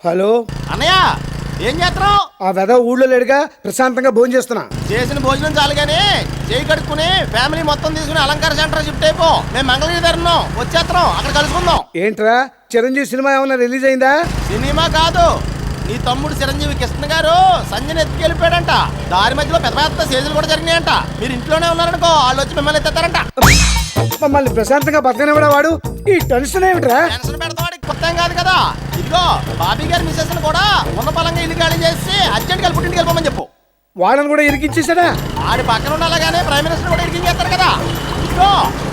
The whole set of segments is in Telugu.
హలో అన్నయ్య ఏం చేస్తున్నావు? ఆ వెద ఊళ్ళో లేడుగా, ప్రశాంతంగా భోజనం చేస్తున్నా. చేసిన భోజనం చాలు గానీ చేయి కడుక్కుని ఫ్యామిలీ మొత్తం తీసుకుని అలంకార సెంటర్ షిఫ్ట్ అయిపో. మేము మంగళగిరి తరుణం వచ్చేస్తున్నాం, అక్కడ కలుసుకుందాం. ఏంట్రా చిరంజీవి సినిమా ఏమన్నా రిలీజ్ అయిందా? సినిమా కాదు, నీ తమ్ముడు చిరంజీవి కృష్ణ గారు సంజయ్ ఎత్తుకెళ్ళిపోయాడంట. దారి మధ్యలో పెద్ద పెద్ద సేజులు కూడా జరిగినాయంట. మీరు ఇంట్లోనే ఉన్నారనుకో, వాళ్ళు వచ్చి మిమ్మల్ని ఎత్తారంట. మమ్మల్ని ప్రశాంతంగా బతకనివ్వడా వాడు? ఈ టెన్షన్ ఏమిట్రా? టెన్షన్ పెడతావాడికి కొత్త కాదు కదా. ఇదిగో బాబీ గారి మిసెస్ కూడా ఉన్న పలంగా ఇల్లు ఖాళీ చేసి అర్జెంట్ గా పుట్టింటికి వెళ్ళిపోమని చెప్పు. వాళ్ళని కూడా ఇరికించేసాడా? ఆడి పక్కన ఉండాలగానే ప్రైమ్ మినిస్టర్ కూడా ఇరికించేస్తారు కదా. ఇదిగో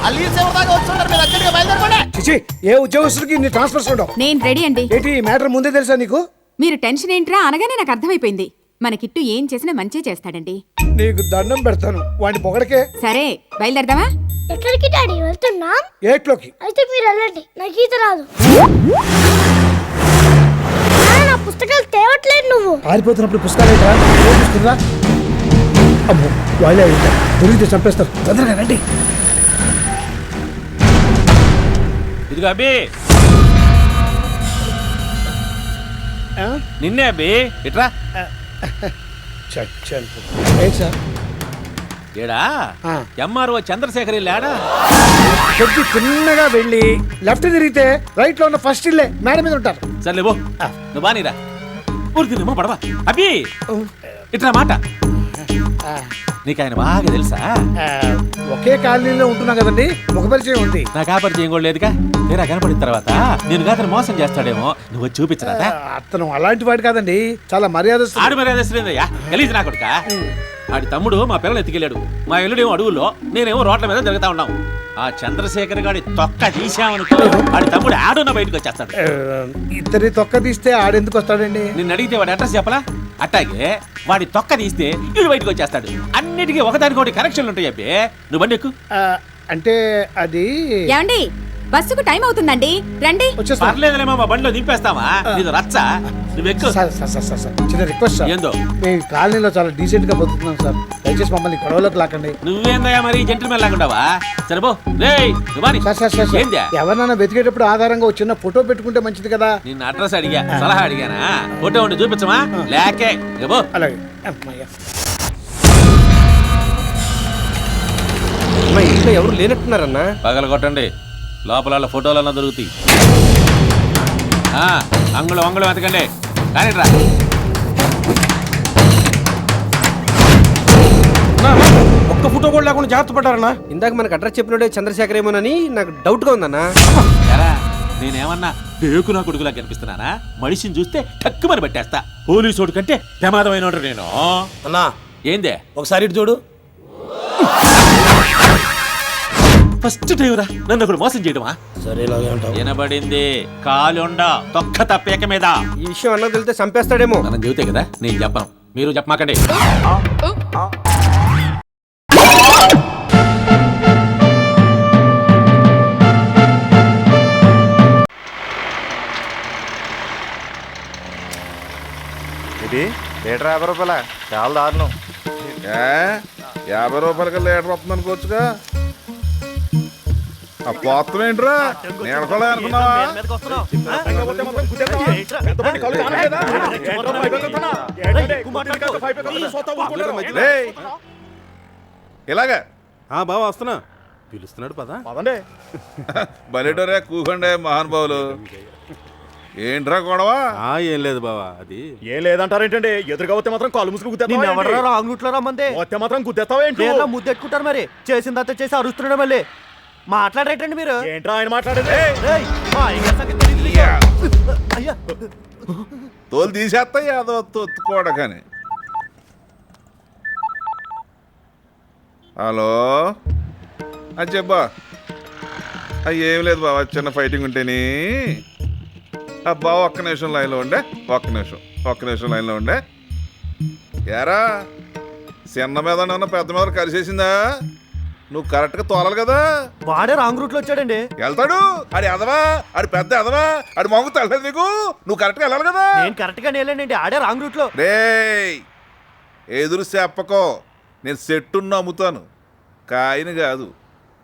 అల్లి సేవ దాకా వచ్చుంటారు, మీరు అర్జెంట్ గా బయలుదేరకండి. చిచి, ఏ ఉద్యోగస్తుడికి ఇన్ని ట్రాన్స్ఫర్స్ ఉండవు. నేను రెడీ అండి. ఏంటి ఈ మ్యాటర్ ముందే తెలుసా నీకు? మీరు టెన్షన్ ఏంట్రా అనగానే నాకు అర్థమైపోయింది. మన కిట్టు ఏం చేసినా మంచి చేస్తాడండి. నీకు దండం పెడతాను వాడిని పొగడకే. సరే బయలుదేరదామా? ఎక్కడికి డాడీ వెళ్తున్నాం? ఏట్లోకి. అయితే మీరు వెళ్ళండి, నాకు ఈత రాదు. నా పుస్తకాలు తేవట్లేదు నువ్వు. పారిపోతున్నప్పుడు పుస్తకాలు ఏంట్రా? చూస్తుందా? అమ్మో వాళ్ళే వెళ్తారు, దొరికితే చంపేస్తారు. తొందరగా రండి. ఇదిగో అబ్బి, నిన్నే అబ్బి, ఇట్రా. ఏంటి సార్? ఏడా ఎంఆర్ఓ చంద్రశేఖర్ లేడా? కొద్ది చిన్నగా వెళ్ళి లెఫ్ట్ తిరిగితే రైట్ లో ఉన్న ఫస్ట్ ఇల్లే, మేడ మీద ఉంటారు. సర్లే బో, నువ్వు బానీరా. ఊరికినేమో పడవా అబ్బి, ఇట్లా మాట. నీకు ఆయన బాగా తెలుసా? ఒకే కాలనీలో ఉంటున్నాం కదండి, ముఖ పరిచయం ఉంది. నాకు ఆ పరిచయం కూడా లేదుగా. తీరా కనపడిన తర్వాత నేను అతను మోసం చేస్తాడేమో, నువ్వు చూపించరాదా? అతను అలాంటి వాడు కాదండి, చాలా మర్యాదస్తుడు. ఆడు మర్యాదయ్యా, గలీజ్ నా కొడుక. ఆడి తమ్ముడు మా పిల్లలు ఎత్తుకెళ్ళాడు. మా ఇల్లుడేమో అడవుల్లో, నేనేమో రోడ్ల మీద తిరుగుతా ఉన్నాం. ఆ చంద్రశేఖర్ గాడి తొక్క తీసామనుకో, ఆడి తమ్ముడు ఆడున్న బయటకు వచ్చేస్తాడు. ఇద్దరి తొక్క తీస్తే ఆడెందుకు వస్తాడండి? నిన్ను అడిగితే వాడి అడ్రస్ చెప్పలా? అట్టాగే వాడి తొక్క తీస్తే వీడు బయటకు వచ్చేస్తాడు. అన్నిటికీ ఒకదానికొకటి కనెక్షన్లు ఉంటాయి అబ్బే. నువ్వు బండి ఎక్కు. అంటే అది ఏమండి, బస్సుకు టైం అవుతుందండి, రండి. పర్లేదులేమో, మా బండిలో దింపేస్తావా? నీది రచ్చ, నువ్వు ఎక్కు. చిన్న రిక్వెస్ట్ సార్. ఏందో? మేము కాలనీలో చాలా డీసెంట్ గా బతుకుతున్నాం సార్, దయచేసి మమ్మల్ని గొడవలోకి లాకండి. నువ్వేందయ్యా మరి జెంటిల్మెన్ లాగుంటావా? సరేబో రేయ్, సార్ ఎవరినైనా వెతికేటప్పుడు ఆధారంగా ఒక చిన్న ఫోటో పెట్టుకుంటే మంచిది కదా. నిన్న అడ్రస్ అడిగా, సలహా అడిగానా? ఫోటో ఉండి చూపించమా? లేకే ఇగో. అలాగే. ఇంట్లో ఎవరు లేనట్టున్నారన్నా? పగల కొట్టండి, లోపల ఫోటోలన్నా దొరుకుతాయి. అంగుళం వెతకండి, కానీ రా. ఒక్క ఫోటో కూడా లేకుండా జాగ్రత్త పడ్డారన్నా. ఇందాక మనకు అడ్రస్ చెప్పినోడే చంద్రశేఖర్ ఏమోనని నాకు డౌట్ గా ఉందన్నా. ఎరా, నేనేమన్నా పేకు నా కొడుకులా కనిపిస్తున్నానా? మనిషిని చూస్తే టక్కుమని పట్టేస్తా. పోలీసోడు కంటే ప్రమాదమైన నేను. అన్నా ఏందే? ఒకసారి ఇటు చూడు. ఫస్ట్ టైం రా నన్ను ఒకడు మోసం చేయడమా? సరేలాగే అంటావు. వినబడింది, కాలుండ తొక్క తప్పేక మీద. ఈ విషయం అన్న తెలితే చంపేస్తాడేమో. మనం చెబితే కదా, నేను చెప్పను, మీరు చెప్పమాకండి. ఇది లీటర్ 50 రూపాయల, చాలా దారుణం. 50 రూపాయలకి లీటర్ వస్తుంది అనుకోవచ్చుగా. ఆ పోతం ఏంట్రా, నేడకోలే అనుకున్నావా? ఇలాగా బాబా వస్తున్నా, పిలుస్తున్నాడు పదా. పదండి. బలిటోరే కూకండి మహానుభావులు. ఏంట్రా గొడవ? ఏం లేదు బావా, అది ఏం లేదంటారేంటండి? ఎదురుగా వస్తే మాత్రం కాలు ముసుగు గుద్దేస్తావా? రాంగ్ రూట్ లో రమ్మందే వస్తే మాత్రం గుద్దేస్తావా ఏంటి? ముద్దెట్టుకుంటారు మరి, చేసిందంతా చేసి అరుస్తున్నాడు. మళ్ళీ మాట్లాడేటండి మీరు. ఏంట్రా ఆయన మాట్లాడేది? తోలు తీసేస్తా ఏదో తొత్తుకోడ కానీ. హలో, అది చెప్పా. ఏం లేదు బాబా, చిన్న ఫైటింగ్ ఉంటేని. బావ ఒక్క నిమిషం లైన్లో ఉండే, ఒక్క నిమిషం లైన్లో ఉండే. ఏరా, చిన్న మీద ఉన్న పెద్ద మీద కలిసేసిందా? నువ్వు కరెక్ట్గా తోలాలి కదా. వాడే రాంగ్ రూట్ లో వచ్చాడండి. వెళ్తాడు ఆడి ఎదవా, ఆడి పెద్ద ఎదవా, ఆడి మొగ్గు తల్లలేదు నీకు. నువ్వు కరెక్ట్గా వెళ్ళాలి కదా. నేను కరెక్ట్గా వెళ్ళండి, ఆడే రాంగ్ రూట్ లో. రే ఎదురు చెప్పకో, నేను సెట్టును అమ్ముతాను, కాయని కాదు.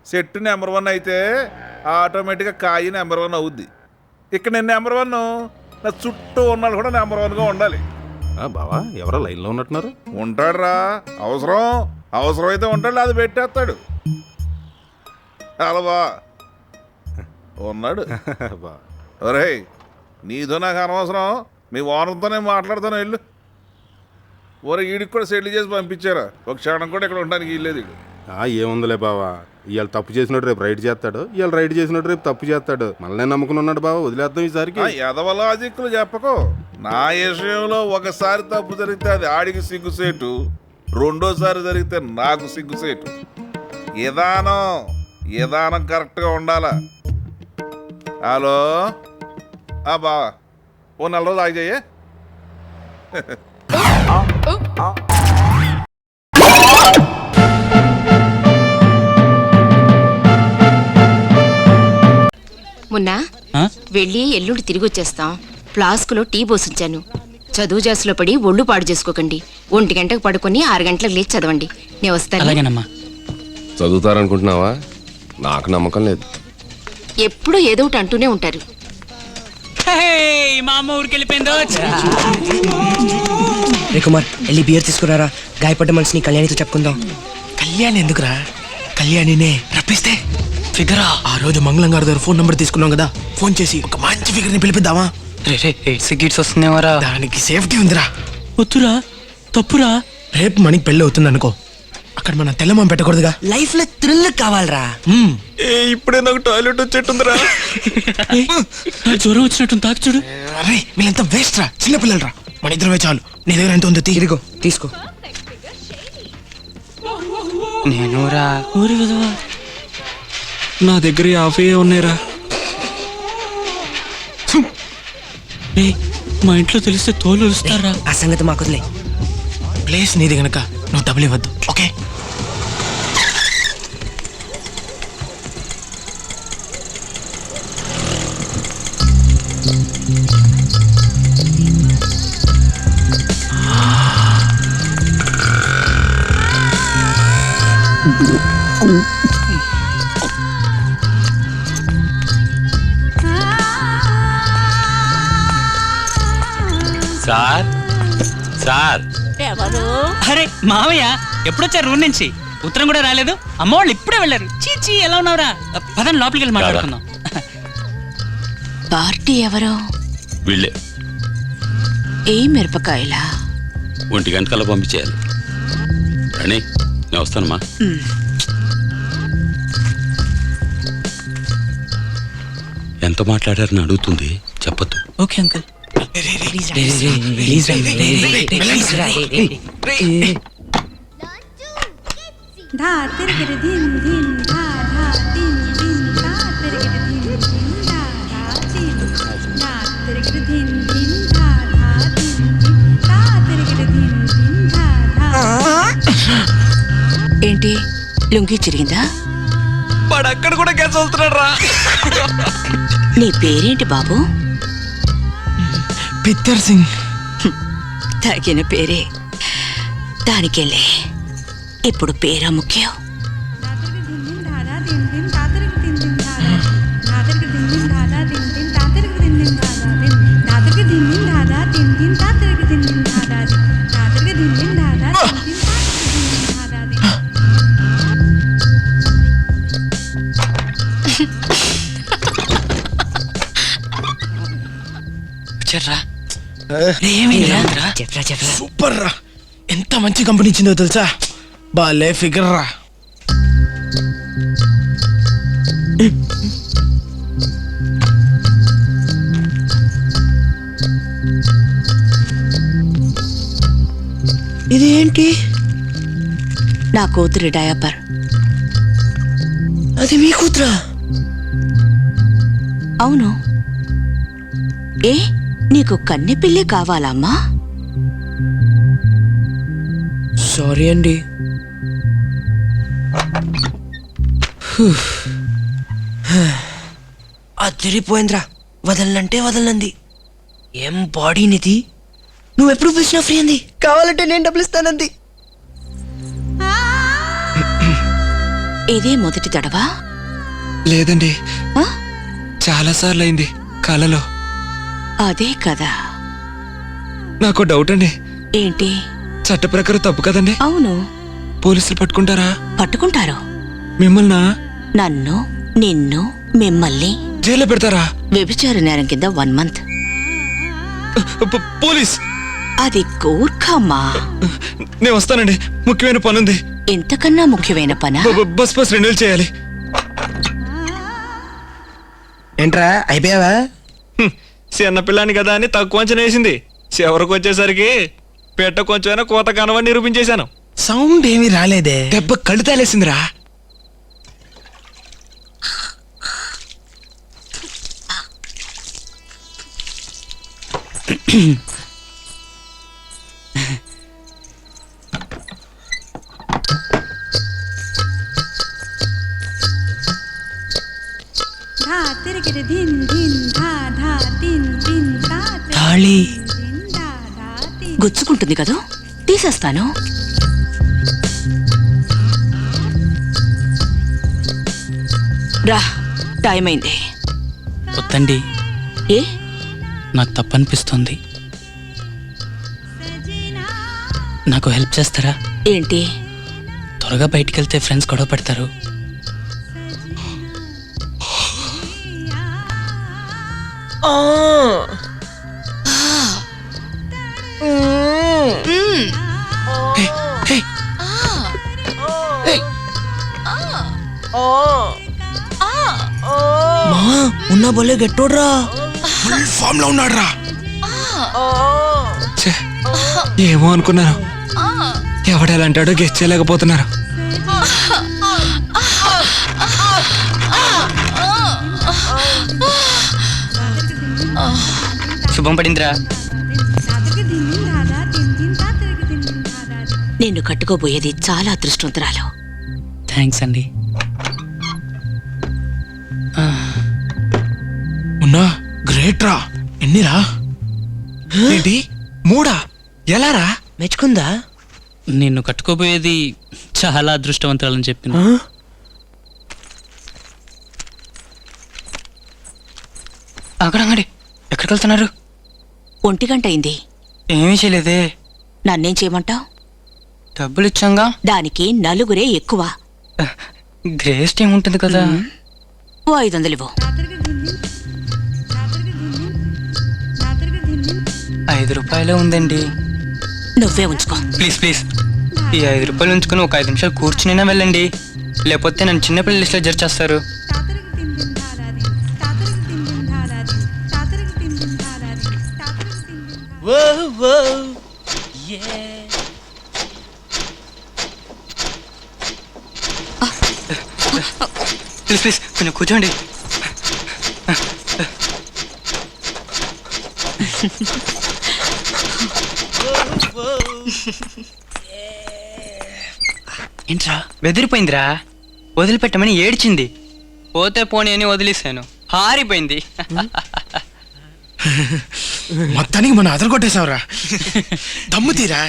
సెట్టు నెంబర్ 1 అయితే ఆటోమేటిక్గా కాయ నెంబర్ 1 అవుద్ది. ఇక్కడ నేను నెంబర్ 1, నా చుట్టూ ఉన్నాడు కూడా నెంబర్ 1గా ఉండాలి. బావా ఎవరో లైన్లో ఉన్నట్టున్నారు. ఉంటాడురా, అవసరమైతే ఉంటాడు, అది పెట్టేస్తాడు. అలవా ఉన్నాడు. ఒరేయ్, నీతో నాకు అనవసరం, మీ ఓనర్తోనే మాట్లాడుతాను వెళ్ళు. ఒరే, వీడికి కూడా సెటిల్ చేసి పంపించారా, ఒక క్షణం కూడా ఇక్కడ ఉండడానికి వీల్లేదు వీడు. ఏముందిలే బావా, ఇవాళ తప్పు చేసినట్టు రేపు రైట్ చేస్తాడు, ఇవాళ రైట్ చేసినట్టు రేపు తప్పు చేస్తాడు. మళ్ళీ నమ్ముకుని ఉన్నాడు బావా, వదిలేద్దాం ఈసారికి. ఎదవలాజిక్లు చెప్పకు. నా విషయంలో ఒకసారి తప్పు జరిగితే అది ఆడికి సిగ్గుసేటు, రెండోసారి జరిగితే నాకు సిగ్గుసేటు. విధానం కరెక్ట్గా ఉండాలా. హలో బావా, ఓ 4 రోజులు ఆగిపోయే. మొన్న వెళ్ళి ఎల్లుండి తిరిగి వచ్చేస్తాం. ఫ్లాస్కులో టీ పోసించాను. చదువు జాసులో పడి ఒళ్ళు పాడు చేసుకోకండి. 1 గంటకు పడుకొని 6 గంటలకు లేచి చదవండి. నేను వస్తాను. చదువుతారనుకుంటున్నావా? నాకు నమ్మకం లేదు. ఎప్పుడూ ఏదో ఒకటి అంటూనే ఉంటారు. మా అమ్మ ఊరికెళ్ళిపోయిందో. రే కుమార్, వెళ్ళి బియర్ తీసుకురారా. గాయపడ్డ మనిషిని కళ్యాణితో చెప్పుకుందాం. కళ్యాణి ఎందుకురా? కళ్యాణినే రప్పిస్తే ఫిగరా. ఆ రోజు మంగళం గారి దగ్గర ఫోన్ నంబర్ తీసుకున్నాం కదా, ఫోన్ చేసి ఒక మంచి ఫిగర్ ని పిలిపిద్దామా? సిగరెట్స్ వస్తున్నావారా? దానికి సేఫ్టీ ఉందిరా. వద్దురా, తప్పురా. రేపు మనకి పెళ్ళి అవుతుంది అనుకో, అక్కడ మనం తెల్లమం పెట్టకూడదుగా. లైఫ్ లో థ్రిల్ కావాలరా. ఇప్పుడే నాకు టాయిలెట్ వచ్చేట్టుందిరా. జ్వరం వచ్చినట్టు తాకి చూడు. అరే, వీళ్ళంతా వేస్ట్ రా, చిన్నపిల్లలు రా. మన ఇద్దరమే చాలు. నీ దగ్గర ఎంత ఉందో తిరిగో తీసుకో. నేనురా ఊరి విధవా, నా దగ్గర 50 ఉన్నాయిరా. మా ఇంట్లో తెలిస్తే తోలు వస్తారా? ఆ సంగతి మాకు వదిలే. ప్లేస్ నీది గనక నువ్వు డబ్బులు ఇవ్వద్దు, ఓకే? సార్ ఎవరు? అరే మావయ్య, ఎప్పుడొచ్చారు రూమ్ నుంచి? ఉత్తరం కూడా రాలేదు. అమ్మ వాళ్ళు ఇప్పుడే వెళ్ళారు. చీచి, ఎలా ఉన్నావురా? పదండి లోపలికి వెళ్ళి మాట్లాడుకుందాం. పార్టీ ఎవరో? వీళ్ళే. ఏ మిరపకాయలా? 1 గంటకల్లా పంపించేయాలి. రాణి, నేను వస్తానమ్మా. ఎంత మాట్లాడారని అడుగుతుంది, చెప్పద్దు. Okay uncle. ఏంటి, లుంగి చిరిగిందా? వాడు అక్కడ కూడా క్యాన్స్ వస్తున్నాడు రా. నీ పేరేంటి బాబు? పిత్తర్ సింగ్. తగిన పేరే. దానికెళ్ళే ఇప్పుడు పేరా ముఖ్యం. సూపర్ రా, ఎంత మంచి కంపెనీ ఇచ్చిందో తెలుసా? బాలే ఫిగర్ రా. ఇదేంటి? నా కూతురి డయాపర్. అది మీ కూతురా? అవును. ఏ, నీకు కన్నె పిల్లే కావాలమ్మా? సారీ అండి. అదిరిపోయిందిరా, వదలనంటే వదలనంది. ఏం బాడీ నిది, నువ్వెప్పుడు పిలిచినా ఫ్రీ అంది. కావాలంటే నేను డబ్బులు ఇస్తానంది. ఇదే మొదటి తడవా? లేదండి, చాలా సార్లు అయింది కలలో. అదే కదా. నాకు డౌట్ అండి. ఏంటి? చట్ట ప్రకారం తప్పు కదండి. అవును. పోలీసులు పట్టుకుంటారా? పట్టుకుంటారు. మిమ్మల్ని? నన్ను, నిన్ను, మిమ్మల్ని జైల్లో పెడతారా? వ్యభిచార నేరం కింద 1 month. పోలీస్? అది గూర్ఖమ్మా. నేను వస్తానండి, ముఖ్యమైన పనుంది. ఇంతకన్నా ముఖ్యమైన పనా? బస్ రెన్యూల్ చేయాలి. ఏంట్రా అయిపోయావా? చిన్న పిల్లాని కదా అని తక్కువ అంచనా వేసింది. చివరికి వచ్చేసరికి పెట్ట కొంచెమైనా కోత కనవని నిరూపించేశాను. సౌండ్ ఏమీ రాలేదే. దెబ్బ కళ్ళు తాలేసిందిరా. తాళి గుచ్చుకుంటుంది కదూ, తీసేస్తాను. రా, టైం అయింది. వద్దండి, ఏ? నాకు తప్పనిపిస్తుంది. నాకు హెల్ప్ చేస్తారా? ఏంటి? త్వరగా బయటికి వెళ్తే ఫ్రెండ్స్ గొడవ పెడతారు. ఉన్నా బోలే గెట్టోడ్రా. ఫుల్ ఫామ్ లో ఉన్నాడు రా. ఏమో అనుకున్నారు, ఎవడెలాంటాడో గెస్ట్ చేయలేకపోతున్నారు. శుభం పడిందిరా. నిన్ను కట్టుకోబోయేది చాలా అదృష్టవంతురాలు. థ్యాంక్స్ అండి. ఉన్నా గ్రేట్ రా. ఎన్నిరా? ఏంటి 3? ఎలారా? మెచ్చుకుందా? నిన్ను కట్టుకోబోయేది చాలా అదృష్టవంతురాలని చెప్పిన. అక్కడంగడి ఎక్కడికి వెళ్తున్నారు? 1 గంట అయింది. ఏమీ చేయలేదే. నన్నేం చేయమంటావు? డబ్బులు ఇచ్చాంగా. దానికి 4 ఎక్కువ. గ్రేస్ట్ ఏముంటుంది కదా. ఓ 500 ఇవ్వు. 5 రూపాయలే ఉందండి. నువ్వే ఉంచుకో. ప్లీజ్ ప్లీజ్, ఈ 5 రూపాయలు ఉంచుకుని ఒక 5 నిమిషాలు కూర్చునైనా వెళ్ళండి, లేకపోతే నన్ను చిన్నపిల్లల లిస్ట్లో చేస్తారు. ప్లీజ్ ప్లీజ్ కొంచెం కూర్చోండి. ఏంట్రా బెదిరిపోయిందిరా? వదిలిపెట్టమని ఏడ్చింది. పోతే పోనీ అని వదిలేశాను, హారిపోయింది. మొత్తానికి మనం అదరగొట్టేశావురా. దమ్ము తీరా.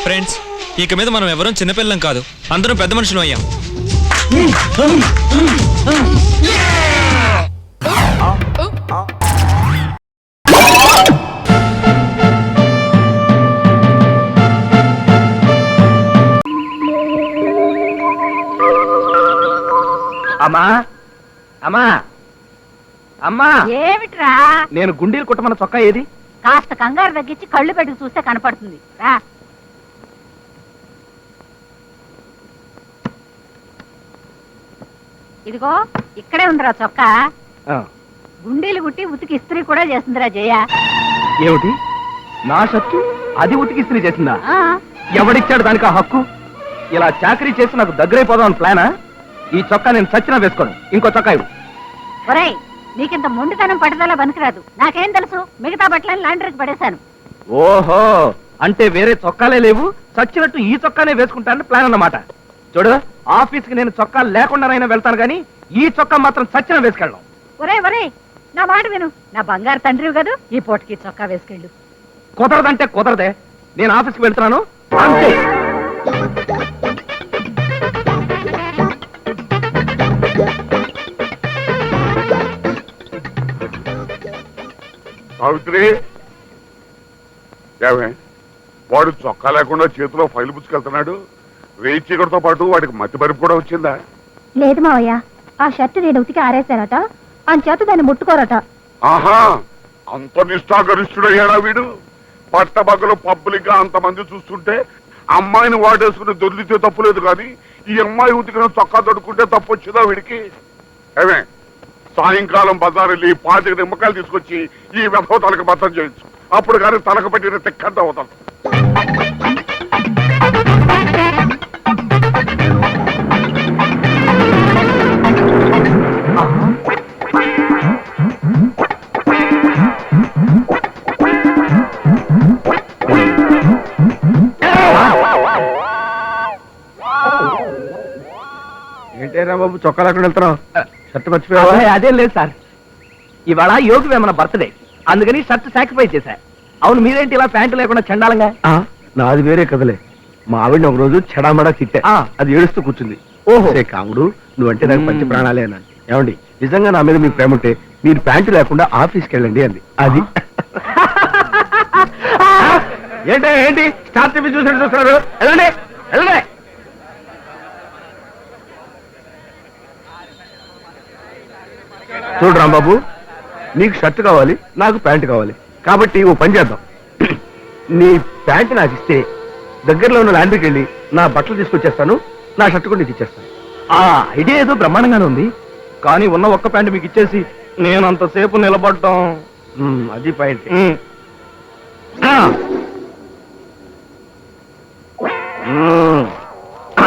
ఫ్రెండ్స్, ఇక మీద మనం ఎవరూ చిన్నపిల్లం కాదు, అందరం పెద్ద మనుషులు అయ్యాం. అమ్మా అమ్మా అమ్మా, ఏమిట్రా? నేను గుండీలు కుట్టమన్న చొక్కా ఏది? కాస్త కంగారు తగ్గించి కళ్ళు పెట్టుకు చూస్తే కనపడుతుంది రా. ఇదిగో ఇక్కడే ఉందిరా చొక్కా. గుండీలు గుట్టి ఉతికి ఇస్త్రీ కూడా చేస్తుందిరా జయ. ఏమిటి, నా షర్టు అది ఉతికి ఇస్త్రీ చేసిందా? ఆ, ఎవడిచ్చాడు దానికి ఆ హక్కు? ఇలా చాకరీ చేసి నాకు దగ్గరైపోదాం ప్లానా? ఈ చొక్కా నేను చచ్చినా వేసుకోను. ఇంకో చొక్కా ఇవ్వు. ఒరేయ్, నీకింత మొండితనం పట్టుదల పనికిరాదు. నాకేం తెలుసు, మిగతా బట్టలను లాండ్రీకి పడేశాను. ఓహో, అంటే వేరే చొక్కాలే లేవు, చచ్చినట్టు ఈ చొక్కానే వేసుకుంటానని ప్లాన్ అన్నమాట. చూడు, ఆఫీస్కి నేను చొక్కా లేకుండానైనా వెళ్తాను, కానీ ఈ చొక్కా మాత్రం చచ్చినా వేసుకెళ్ళను. ఒరేయ్, నా మాట విను. నా బంగారు తండ్రివి కదూ, ఈ పూటకి చొక్కా వేసుకెళ్ళు. కుదరదంటే కుదరదే. నేను ఆఫీస్కి వెళ్తున్నాను అంతే. సావిత్రి ఏమే వాడు చొక్కా లేకుండా చేతిలో ఫైల్ పుచ్చుకెళ్తున్నాడు. రేయి చీకటితో పాటు వాడికి మతి పరిపు కూడా వచ్చిందా? లేదు మావయ్య, ఆ షర్ట్ నేను ఉతికి ఆరేశారట, చేత దాన్ని ముట్టుకోరట. ఆహా, అంత నిష్ఠాగరిష్ఠుడయ్యాడా వీడు? పట్టబగలు పబ్లిక్ గా అంతమంది చూస్తుంటే అమ్మాయిని వాడేసుకుని దొర్లితే తప్పులేదు, కానీ ఈ అమ్మాయి ఉతికిన చొక్కా దొడుకుంటే తప్పు వచ్చిందా వీడికి? ఏమే, సాయంకాలం బజార్ వెళ్ళి 25 నిమ్మకాయలు తీసుకొచ్చి ఈ వెధవ తలకు బద్దం చేయొచ్చు. అప్పుడు కానీ తలకు పెట్టిన తిక్కంత అవుతాం. ఏంటేరా బాబు చొక్కా లేకుండా వెళ్తున్నావు? షర్ట్ మర్చిపోయావా? అదేం లేదు సార్, ఇవాళ యోగి వేమన బర్త్డే, అందుకని షర్ట్ సాక్రిఫైస్ చేశా. అవును, మీరేంటి ఇలా ప్యాంటు లేకుండా చండాలంగా? నాది వేరే కదలే. మా ఆవిడని ఒక రోజు చెడామడా తిట్టా, అది ఏడుస్తూ కూర్చుంది. ఓహో కాముడు, నువ్వంటే నాకు పంచి ప్రాణాలే అన్నాను. ఏమండి, నిజంగా నా మీద మీకు ప్రేమ ఉంటే మీరు ప్యాంటు లేకుండా ఆఫీస్కి వెళ్ళండి అంది. అది ఏంటి స్టార్ టీవీ చూస్తున్నారు? వెళ్ళండి వెళ్ళండి. చూడు రాంబాబు, నీకు షర్ట్ కావాలి, నాకు ప్యాంటు కావాలి, కాబట్టి ఓ పని చేద్దాం. నీ ప్యాంటు నాకు ఇస్తే దగ్గరలో ఉన్న లాండ్రీకి వెళ్ళి నా బట్టలు తీసుకొచ్చేస్తాను, నా షర్ట్ కూడా నీకు ఇచ్చేస్తాను. ఆ ఐడియా ఏదో బ్రహ్మాండంగానే ఉంది, కానీ ఉన్న ఒక్క ప్యాంటు మీకు ఇచ్చేసి నేను అంతసేపు నిలబడటం అది పాయింట్.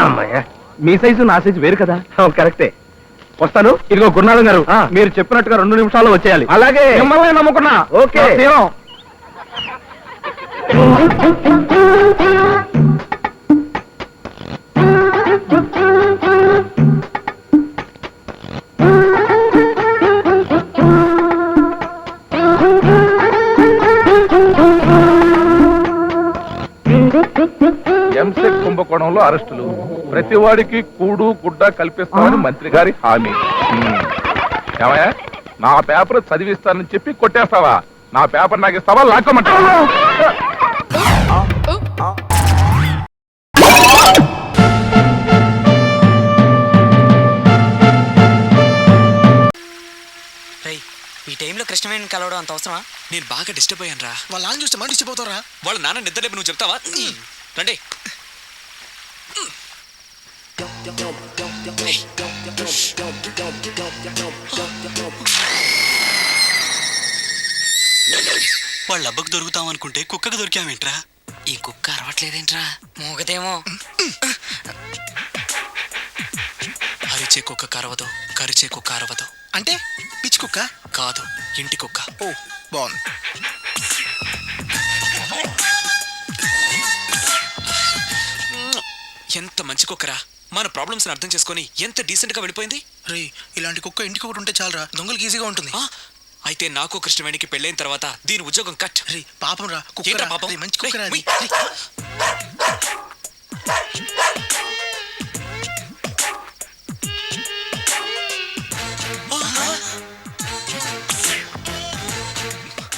అమ్మాయ్యా, మీ సైజు నా సైజు వేరు కదా. కరెక్టే. వస్తాను. ఇదిగో గురునాథం గారు, మీరు చెప్పినట్టుగా 2 నిమిషాల్లో వచ్చేయాలి. అలాగే, మిమ్మల్ని నమ్ముకున్నా. ఓకే. ఎంసెట్ కుంభకోణంలో అరెస్టులు, ప్రతివాడికి కూడు గుడ్డ కల్పిస్తామని మంత్రి గారి హామీ. ఏమయ్యా, నా పేపర్ చదివిస్తానని చెప్పి కొట్టేస్తావా? నా పేపర్ నాకు ఇస్తావా? లాక్కోమంటావా? ఈ టైంలో కృష్ణవేణిని కలవడం అంత అవసరమా? నేను బాగా డిస్టర్బ్ అయ్యాను రా. వాళ్ళ నాన్న చూస్తే మనం డిస్టర్బ్ అవుతారా? వాళ్ళ నాన్న నిద్రలేపు నువ్వు చెప్తావా? రండి. వాళ్ళ అబ్బకు దొరుకుతాం అనుకుంటే కుక్కకు దొరికామేంట్రా? ఈ కుక్క అరవట్లేదేంట్రా? మూగదేమో. అరిచే కుక్క కరవదు, కరిచే కుక్క అరవదు. అంటే పిచ్చి కుక్క కాదు, ఇంటి కుక్క. ఓ బాగుంది. ఎంత మంచి కుక్కరా, మన ప్రాబ్లమ్స్ అర్థం చేసుకొని ఎంత డీసెంట్ గా వెళ్ళిపోయింది. రే, ఇలాంటి కుక్క ఇంటికి ఒకటి ఉంటే చాలరా, దొంగలకి ఈజీగా ఉంటుంది. అయితే నాకు కృష్ణవేణికి పెళ్ళైన తర్వాత దీని ఉద్యోగం కట్. రే పాపం రా, కుక్క పాపం. మంచి కుక్క రా.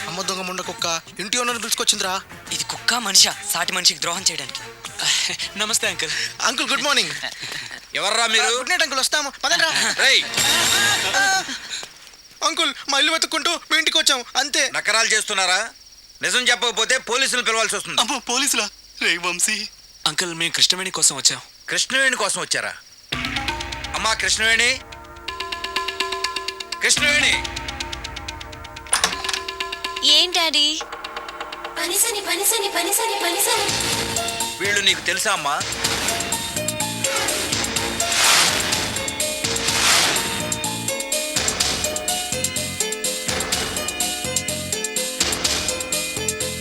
అమ్మ దొంగ ముండ కుక్క ఇంటి ఓనర్ పిలుచుకొచ్చిందిరా. ఇది కుక్క మనిషా? సాటి మనిషికి ద్రోహం చేయడానికి. నమస్తే అంకుల్. Uncle good morning. ఎవర్రా మీరు? గుడ్ నైట్ అంకుల్, వస్తాము పదండ్రా. అంకుల్, మా ఇల్లు వెతుక్కుంటూ మీ ఇంటికి వచ్చాం అంతే. నకరాలు చేస్తున్నారా? నిజం చెప్పకపోతే పోలీసులు పిలవాల్సి వస్తుంది. అమ్మో, పోలీసులా? రే వంశీ. అంకుల్, మేము కృష్ణవేణి కోసం వచ్చాం. కృష్ణవేణి కోసం వచ్చారా? అమ్మా కృష్ణవేణి, కృష్ణవేణి. ఏం డాడీ? వీళ్ళు నీకు తెలుసా అమ్మా?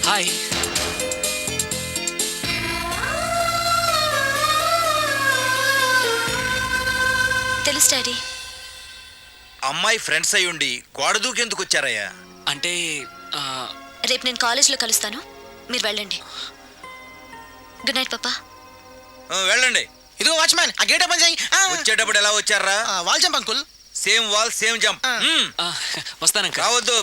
హాయ్. తెలుసు డాడీ. అమ్మాయి ఫ్రెండ్స్ అయ్యుండి గోడ దూకెందుకు వచ్చారయ్యా? అంటే రేపు నేను కాలేజ్లో కలుస్తాను, మీరు వెళ్ళండి. గుడ్ నైట్ పాపా. వెళ్ళండి. ఇదిగో వాచ్మ్యాన్, ఆ గేట్ ఓపెన్ చేయి. వచ్చేటప్పుడు ఎలా వచ్చారా? Wall jump uncle. Same wall same jump. వస్తాను. రావద్దు.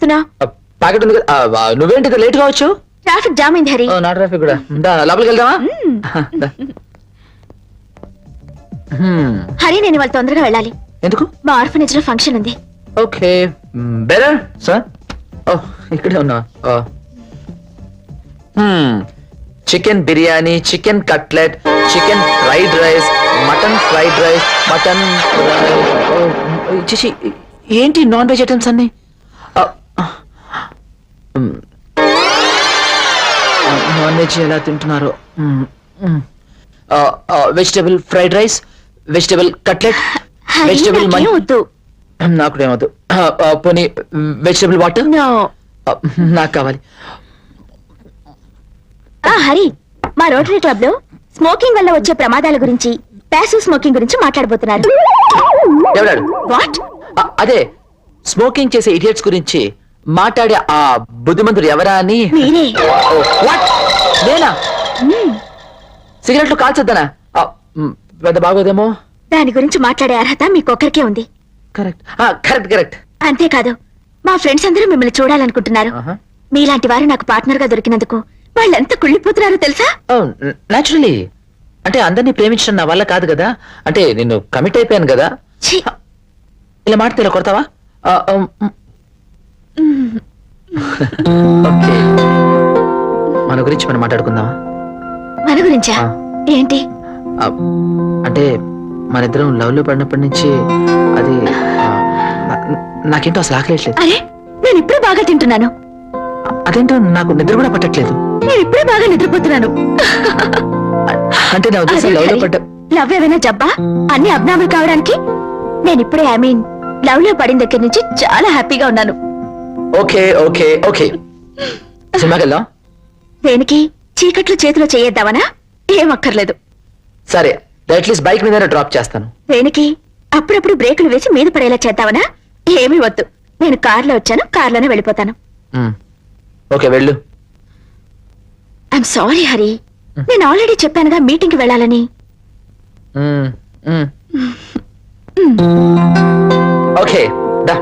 వెళ్తున్నా? ప్యాకెట్ ఉంది కదా. నువ్వేంటి లేట్ కావచ్చు? ట్రాఫిక్ జామ్ అయింది హరి. నా ట్రాఫిక్ కూడా. లోపలికి వెళ్దామా? హరి, నేను ఇవాళ తొందరగా వెళ్ళాలి. ఎందుకు? మా ఆర్ఫనేజ్ లో ఫంక్షన్ ఉంది. Okay, better sir. ఓ, ఇక్కడే ఉన్నా. Chicken biryani, chicken cutlet, chicken fried rice, mutton fried rice, mutton చిచి, ఏంటి నాన్ వెజ్ ఐటమ్స్ అన్ని? నాన్ వెజ్ ఎలా తింటున్నారు? Vegetable fried rice, vegetable cutlet, vegetable వద్దు. నాకు ఏమవుతు. పోనీ వెజిటబుల్ వాటర్ నాకు కావాలి. హరి, మా రోటరీ క్లబ్ లో స్మోకింగ్ వల్ల వచ్చే ప్రమాదాల గురించి, ప్యాసివ్ స్మోకింగ్ గురించి మాట్లాడబోతున్నారు. ఎవడాడు? వాట్? అదే స్మోకింగ్ చేసే ఇడియట్స్ గురించి మాట్లాడే ఆ బుద్ధిమంతుడు ఎవరా అని. మీరే. వాట్? నేనా? సిగరెట్లు కాల్చొద్దనా? పెద్ద బాగోదేమో. దాని గురించి మాట్లాడే అర్హత మీకొక్కరికే ఉంది. Correct, correct, correct. అంతేకాదు, మా ఫ్రెండ్స్ అందరూ మిమ్మల్ని చూడాలనుకుంటున్నారు. మీలాంటి వారు నాకు పార్ట్నర్ గా దొరికినందుకు వాళ్ళెంత కుళ్ళిపోతున్నారో తెలుసా? నేచురలీ. అంటే అందరినీ ప్రేమించడం నా వల్ల కాదు కదా. అంటే నేను కమిట్ అయిపోయాను కదా. ఇలా మాట ఇలా కొడతావా? ఓకే, మన గురించి మనం మాట్లాడుకుందామా? మన గురించా? ఏంటి? అంటే మన ఇద్దరం లవ్ లో పడినప్పటి నుంచి అది నాకేంటో అసలు ఆకలేట్లేదు. అరే, నేను ఇప్పుడే బాగా తింటున్నాను. అదేంటో నాకు నిద్ర కూడా పట్టట్లేదు. నేను ఇప్పుడే బాగా నిద్రపోతున్నాను. అంటే నా ఉద్దేశం లవ్ లో పడ్డ. లవ్ ఏమైనా జబ్బా? అన్ని అబ్నార్మల్ కావడానికి నేను ఇప్పుడే లవ్ లో పడిన దగ్గర నుంచి చాలా హ్యాపీగా ఉన్నాను. ఓకే ఓకే ఓకే, సినిమాకి వెళ్దాం. దేనికి? చీకట్లో చేతిలో చేయేద్దామనా? ఏం అక్కర్లేదు. సరే, అట్లీస్ట్ బైక్ మీద డ్రాప్ చేస్తాను. దేనికి? అప్పుడప్పుడు బ్రేకులు వేసి మీద పడేలా చేద్దామనా? ఏమీ వద్దు, నేను కార్లో వచ్చాను, కార్లోనే వెళ్ళిపోతాను. ఓకే, వెళ్ళు. ఐఎమ్ సారీ హరి, నేను ఆల్రెడీ చెప్పానుగా మీటింగ్కి వెళ్ళాలని. ఓకే, దా.